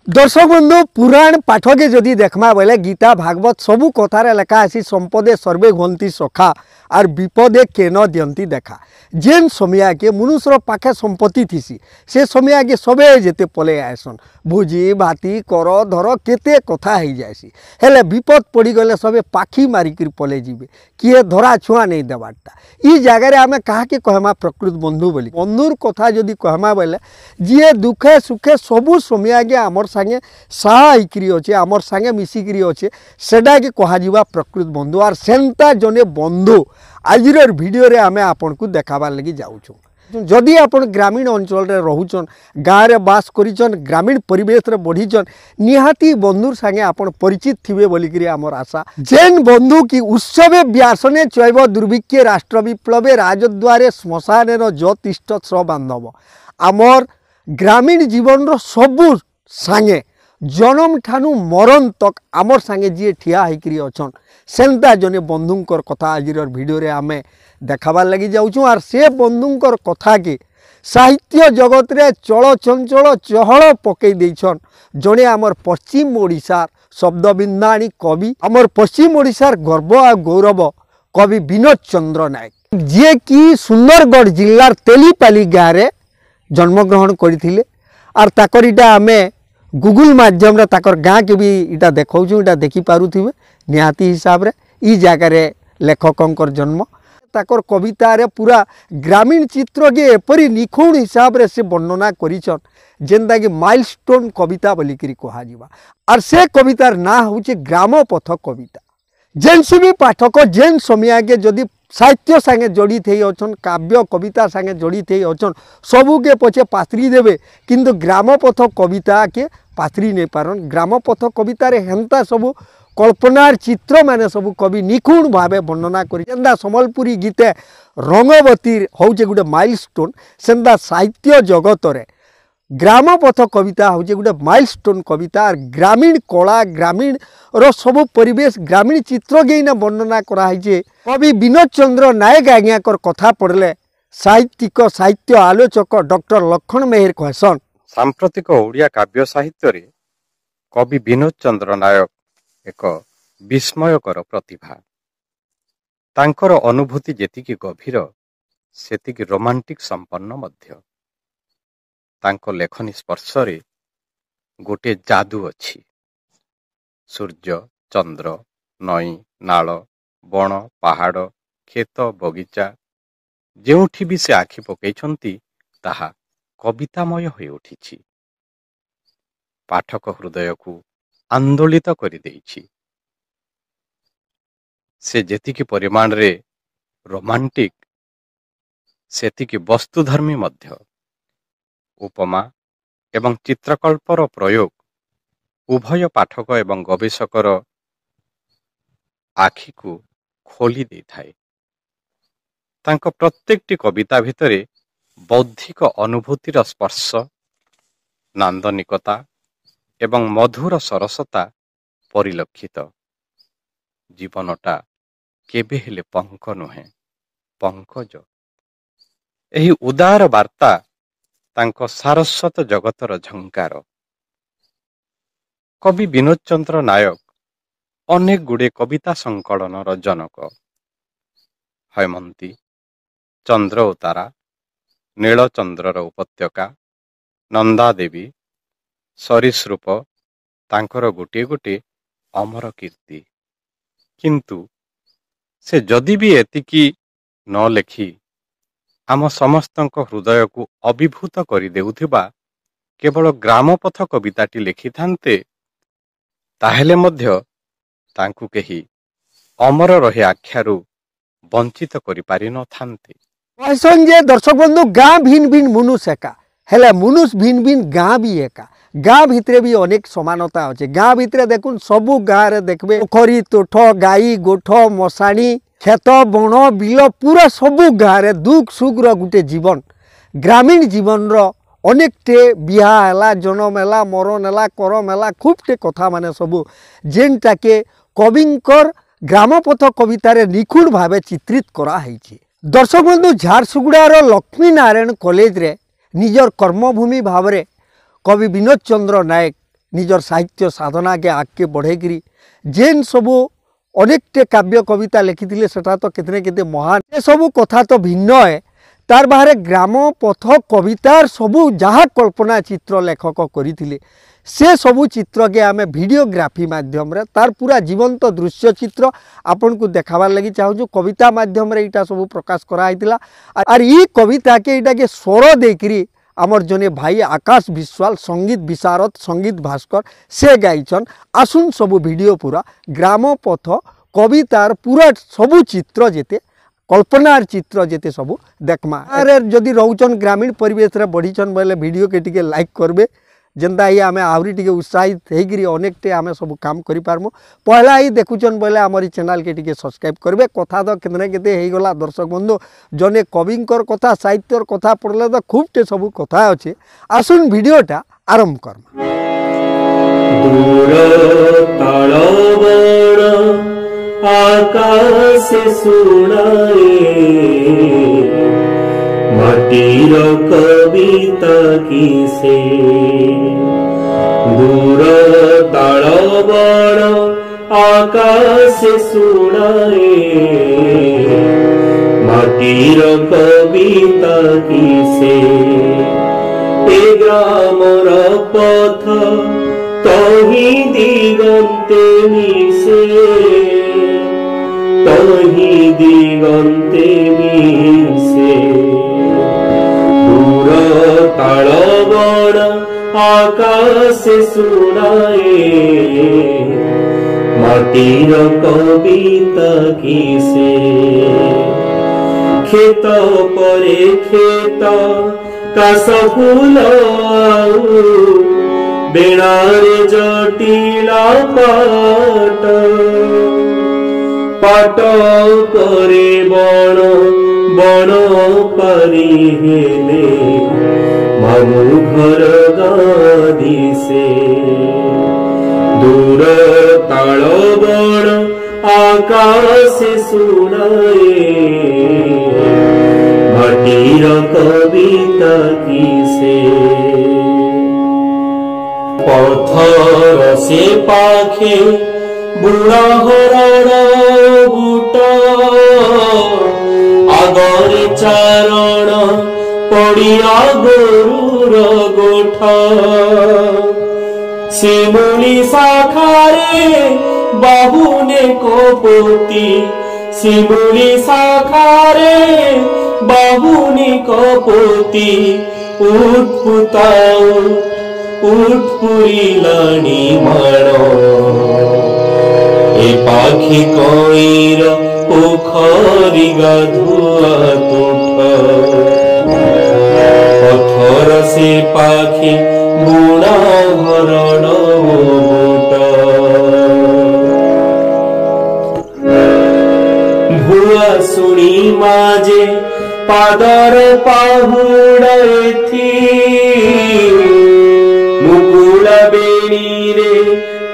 दर्शक बंधु पुराण पाठ के जदि देखमा बोले गीता भागवत सबू कथार लेखा आसी संपदे सर्वे घंती सखा आर विपदे केन दियंती देखा जेन समय के मनुष्यर पाखे संपत्ति थीसी से समय के सबे जेते पले आसन भोजी भाती कर धर केते कथा हो जाएसी हेले विपद पड़ी गले सबे पाखी मारिक पले जीवे किए धरा छुआ नहीं देवारटा ई जगार आम क्या कहमा प्रकृत बंधु बोली बंधुर कथा जदि कहमा बोले जी दुखे सुखे सबू समय के आमर सांगे साइक्री अच्छे आमर सांगे मिसिक्री अच्छे सेटा के कह प्रकृत बंधु और सेंता जने बंधु आज भिडियो रे आमे आपन को देखाबार लगी जाऊँ जदि आपण ग्रामीण अंचल रे रहुचन गाँव रे बास करिचन ग्रामीण परिवेश रे बढ़ीचन निहाती बंधुर संगे आपण परिचित थिबे बोलिकरी आमर आशा जेन बंधु की उत्सवे व्यासने चैव दुर्भिक्षे राष्ट्र विप्लवे राजद्वारे श्मशान ज्योतिष्ठ स्र बांधव आमर ग्रामीण जीवन रो सबू सांगे जन्म ठानु मरण तक आमर सांगे जी ठिया होकर अच्छन सेंता जने बंधुंकर कथा आज भिडियो रे आमे देखाबार लगी जाऊँ और से बंधुंकर कथा के साहित्य जगत रे चल चंचल चहल पकई देछन जने आमर पश्चिम ओडिशार शब्दबिंदाणी कवि आमर पश्चिम ओडिशार गर्व आ गौरव कवि विनोद चंद्र नायक जे कि सुंदरगढ़ जिलार तेलीपाली गाँव रे जन्मग्रहण करथिले और ताकर इटा आमे गूगल माध्यम रे ताकर गाँ के भी इटा देखौछु इटा देखि पारुथिबे निहाती हिसाब रे ई जगार लेखकंकर जन्म ताकर कविता रे पूरा ग्रामीण चित्र के एपरी निखुण हिसाब रे से वर्णना करिछन जेंदा कि माइलस्टोन कविता बोलिकरी कहा जिबा और से कवितार ना होचे ग्राम पथ कविता जेन सभी पाठक जेन समय के जदि साहित्य संगे जड़ित हो अछन काव्य कविता संगे जड़ित हो अछन सबू के पछे पाथरी देवे किंतु ग्रामपथ कविता के पाथरी नहीं पारन ग्रामपथ कविता रे हेंता सबू कल्पनार चित्र माने सबू कवि निखुण भावे वर्णना करी जेंदा सम्बलपुरी गीते रंगवती होचे गोटे माइलस्टोन सेंदा साहित्य जगत रे ग्रामपथ कविता हूँ गोटे माइलस्टोन कविता और ग्रामीण कला ग्रामीण रो सब परिवेश ग्रामीण चित्र के वर्णना कराई कवि विनोद चंद्र नायक आज्ञाकर कथा पढ़ले साहित्यिक साहित्य आलोचक डॉक्टर लक्षण मेहर कहसन सांप्रतिक ओडिया काव्य साहित्य रे कवि विनोद चंद्र नायक एक विस्मयकर प्रतिभा तांकर अनुभूति जेतिकी गभीर सेतिकी रोमांटिक संपन्न मध्य तांको लेखनी स्पर्श रे गोटे जादू अच्छी सूर्य चंद्र नई नाल बण पहाड़ खेत बगीचा जेउठी भी से आखि पकईछंती ताहा कवितामय होई उठिछि पाठक हृदय को आंदोलित करि देइछि से जेतिकी परिमाण रे रोमांटिक सेतिकी वस्तुधर्मी मध्य उपमा एवं चित्रकल्पर प्रयोग उभय पाठक एवं गवेषकर आखि को खोली दे थाए तांको प्रत्येकटी कविता भितरे बौद्धिक अनुभूतिर स्पर्श नांदनिकता एवं मधुर सरसता परिलक्षित जीवनटा केबे हेले पंक नुहे पंकज एही उदार वार्ता तांको सारस्वत जगतर झंकार कवि विनोद चंद्र नायक अनेक गुड़े कविता संकलन जनक हेमंती चंद्र उतारा नीलचंद्रर उपत्यका नंदा देवी सरीसृप तांकर गोटे गोटे अमर कीर्ति किंतु से जदि भी एतिकी न लेखि आम समस्तଙ୍କ हृदय को अभिभूत करि देउथिबा केवल ग्रामपथ कविताटी लेखि थान्ते ताहेले मध्य तांकु केही अमर रहे आख्यारु वंचित करि पारि न थान्ते कहसन जे दर्शक बंधु गाँ भिन्न भिन्न मुनुष एका हेले मुनुष भिन्न भिन्न गाँ भी एका गाँ भितरे भी अनेक समानता अच्छे गाँ भितरे देखुन सबू गाँव रे देखबे पोखरी तोठ गाई गोठ मशाणी खेत बण बिल पूरा सबू गाँव रे दुख सुख रो गुटे जीवन ग्रामीण जीवन रो अनेकटे बिहा है जन्म है मरण है करम है खूबटे कथा माने सबू जेनटा के कविंकर ग्रामपथ कवितार निखुण भावे चित्रित कराई दर्शक बंधु झारसुगुड़ार लक्ष्मी नारायण कॉलेज रे निजर कर्मभूमि भाव कवि विनोद चंद्र नायक निजर साहित्य साधना के आगे बढ़ेकरी जेन सबू अनेकटे काव्य कविता लिखी सेटा तो कितने केते महान ये सबू कथा तो भिन्न है तार बाहर ग्राम पथ कवितार सबू जहाँ कल्पना चित्र लेखक करते से सबू चित्र के आम भिडियोग्राफी माध्यम रे तार पूरा जीवंत दृश्य चित्र आपन को देखाबार लगी चाहूँ कविता माध्यम रे इटा सबू प्रकाश कराइतिला आर ई कविता के इटा के स्वर देकरी आमर जने भाई आकाश विश्वाल संगीत विशारद संगीत भास्कर से गाइछन आसुन सबू वीडियो पूरा ग्राम पथ कवितार पूरा सबू चित्र जेते कल्पनार चित्र जेते सबू देखमा अरे जदि रोचन ग्रामीण परिवेश रे बढ़ीछन बोले वीडियो के टिके लाइक करबे जेनता ही आमे आवरी टिके उत्साहित हेगिरी अनेकटे आमे सब काम करि पारमु पहला ही देखुचन बोले हमरी चैनल के टिके सब्सक्राइब करबे कथा तो कितने केते हेई गला दर्शक बंधु जने कविंकर कथा साहित्यर कथा पढ़ले तो खूबटे सब कथा अछि आसुन वीडियोटा आरंभ करम दूर तालबण आकाश सुनाए माटीर कविता किसे दूर तालबण आकाश सुनाए माटीर कविता किसे ए ग्रामर पथ तही दिगंते मिसे तही दिगंते मिसे दूर तालबण आकाश सुनाए माटीर कविता किसे खेत परे खेत काश फूल बेणारे जटिला पाट पाट करे बण बण पारी हेले मामू घर गादिसे दूर तालबण आकाश सुनाए माटीर कविता किसे पथर से पाखे बुढ़ा हरण बुट आगरे चारण पड़िया गोरुर गोठ शिमुली शाखारे बाहुने कपोती शिमुली शाखारे बाहुनी कपोती उठपुताऊ उठपुरिलाणी माण ए पाखी कईर पोखरी गाधुआ तुठ पथर से पाखी बुणा हरण बुट भुआ सुनी माजे पादर पाहुड़ एथी मुकुला बेणी रे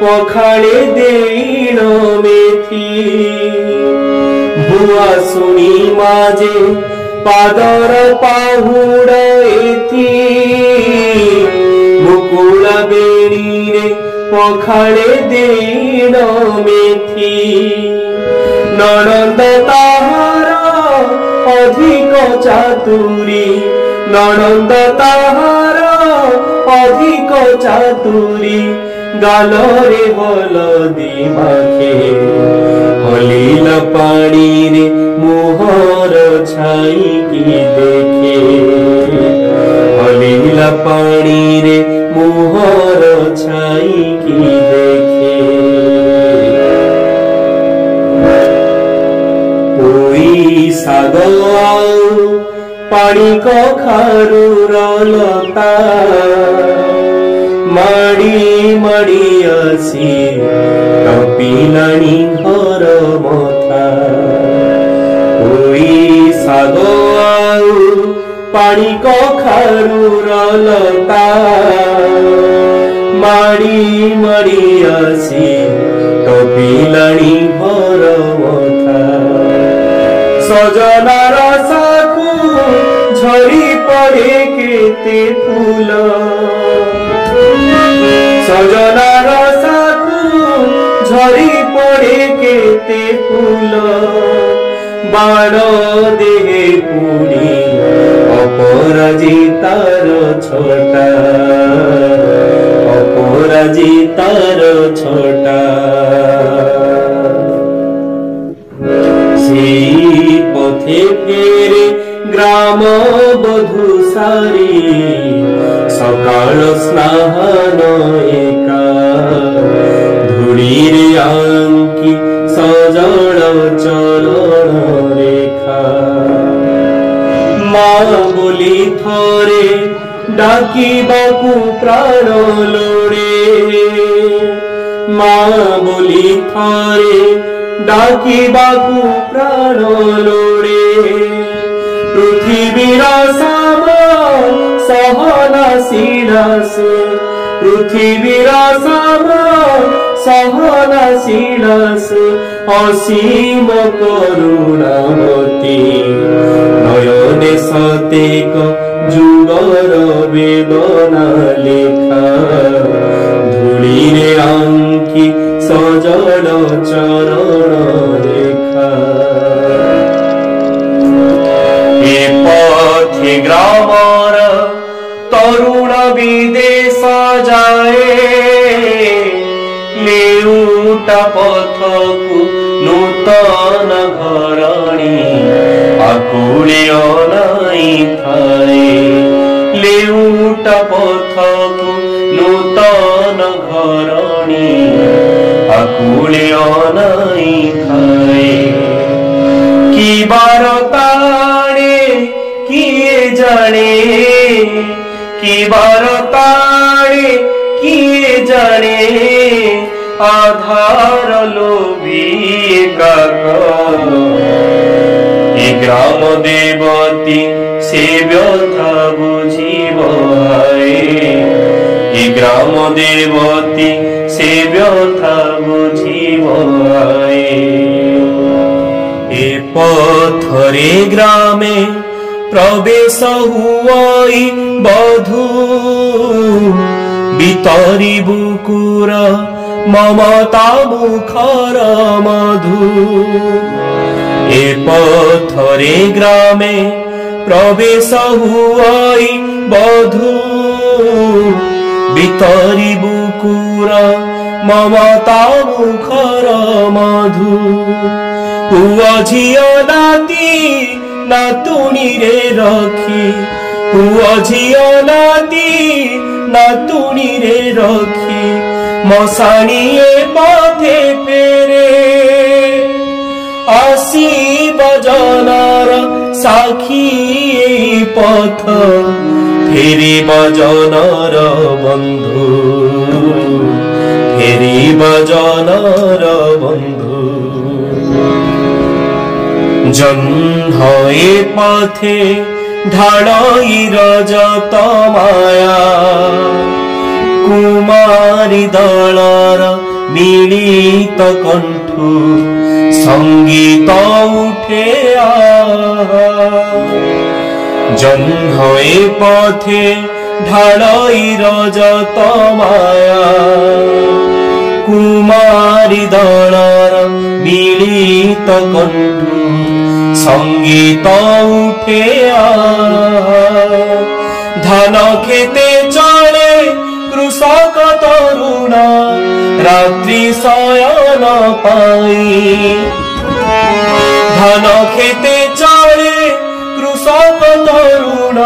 पखाड़े देण मेथी भुआ सुनी माजे पादर पाहुड़ एथी मुकुला बेणी रे पखाड़े देण मेथी ननंद ताहार अधिक चातुरी ननंद ताहार अधिक चातुरी गालरे हलदी माखे हलीला पानी रे मुहर छाई की देखे हलीला पानी रे मुहर छाई की देखे कोई सागो पानी कखारू लता माड़ी माड़ी आसी टपिलाणी घर मथा कोई सागो पानी कखारू लता माड़ी माड़ी आसी टपिलाणी घर मथा सजनार साकु झरी पड़े केते फूल सजनार साकु झरी पड़े केते फूल बाण देहे पुणी अपराजितार छोटा अपराजितार छोटा सेई पथे फेरे ग्राम बधू सारी सकाळ स्नान एका धूली रे आंकी सजल चरण रेखा माँ बोली थरे डाकिबाकू प्राण लोड़े माँ बोली थरे डाकिबाकू प्राण लोड़े पृथ्वीर साम सहनशील से पृथ्वीर साम सहनशील से असीम करुणामती नयने सतेक जुगर वेदना लेखा धूली रे आंकी सजल चरण रेखा ए पथि ग्रामर तरुण विदेश जाए लेउटा पथकु नूतन घरणी आकुले अनाई थाए लेउटा पथकु नूतन घरणी आकुले अनाई थाए कि बारताणे किए जाने कि बारताणे किए जाने आधार लोभी काक ए ग्राम देवती से व्यथा बुझिब ए ग्राम देवती से व्यथा बुझिब ए पथरे ग्रामे प्रवेश हुई बधू बितरी बुकुर ममता मुखर मधु ए पथरे ग्रामे प्रवेश हुई बधू बितरी बुकुर ममता मुखर मधु पुआ झियो नाती नातुणी रे रखी पुआ झियो नाती नातुणी रे रखी मशाणीए पथे फेरे आसीब जनर साखी पथ फेरिब जनर बंधु फेरिब जनर बंधु जन्ह ए पथे ढाळई रजत माया कुमारी दलर मिलित कंठु संगीत उठे जन्ह ए पथे ढाळई रजत माया कुमारी दलर मिलित कंठु संगीत उठे धान खेते चले कृषक तरुण रात्रि शयन पाई धान खेते चले कृषक तरुण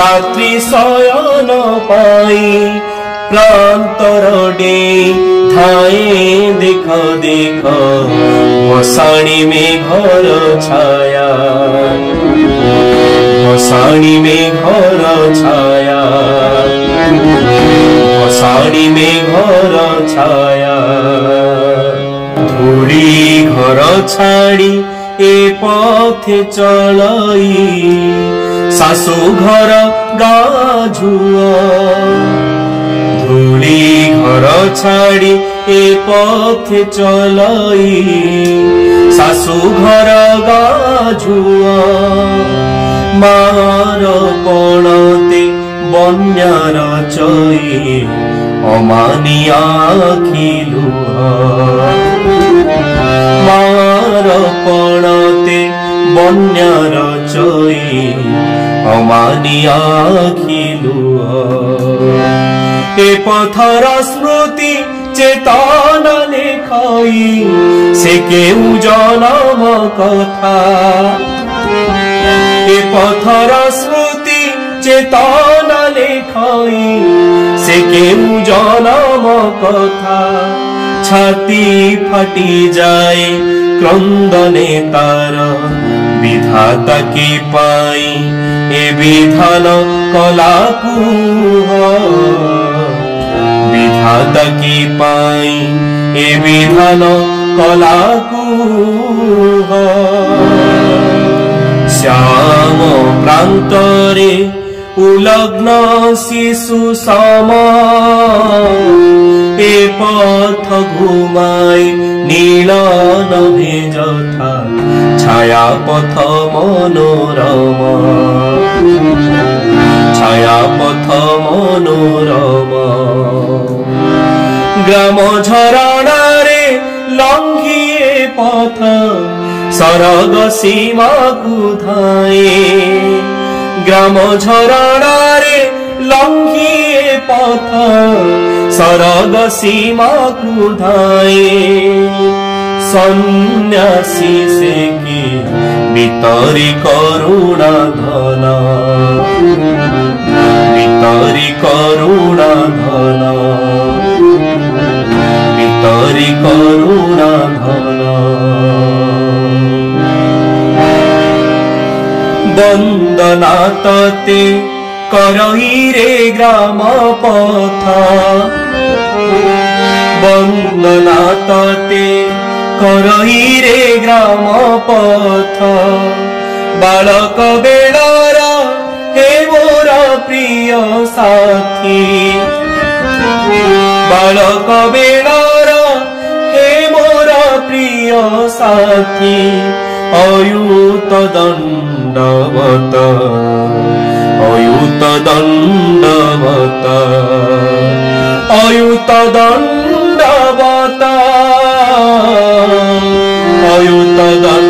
रात्रि शयन पाई प्रांतर डे थाए देख देख मशाणी में घर छाया मशाणी में घर छाया मशाणी में घर छाया धूली घर छाड़ी ए पथे चलई सासु घर गाझुआ धूली घर छाड़ी ए पथे चलई सासु घर गाझुआ মার পণতে বন্যার চয়ে অমানিয়া খিলু মার পণতে বন্যার চয়ে অমানিয়া খিলু এ পথর স্মৃতি চেতনা লেখাই সে কেউ জনম কথা এ পথর স্মৃতি চেতনা লেখাই সে কেউ জনম কথা ছাতি ফাটি যায় ক্রন্দনে তার বিধাতা কি পাই এ বিধান কলাকু বিধাতা কি পাই এ বিধান কলাকু শ্যাম প্রান্তরে উলগ্ন শিশু সম এ পথ ঘুমাই নীল নভে যথা ছায়া পথ মনোরম ছায়া পথ মনোরম গ্রাম ঝরଣାরে লঙ্ঘিয়ে পথ সরগ সীমাকু ধায়ে গ্রাম ঝরଣାরে লঙ্ঘিয়ে পথ সরগ সীমাকু ধায়ে সন্ন্যাসী সে কি ভিতরি করুণা ধন ভিতরি করুণা ধন ভিতরি করুণা ধন বন্দনা ততে করই রে গ্রাম পথ বন্দনা ততে করই রে গ্রাম পথ বালক বেলার হে মোর প্রিয় সাথী বালক বেলার হে মোর প্রিয় সাথী অয়ুত দণ্ডবত অয়ুত দণ্ডবত অয়ুত দণ্ডবত অয়ুত দণ্ডবত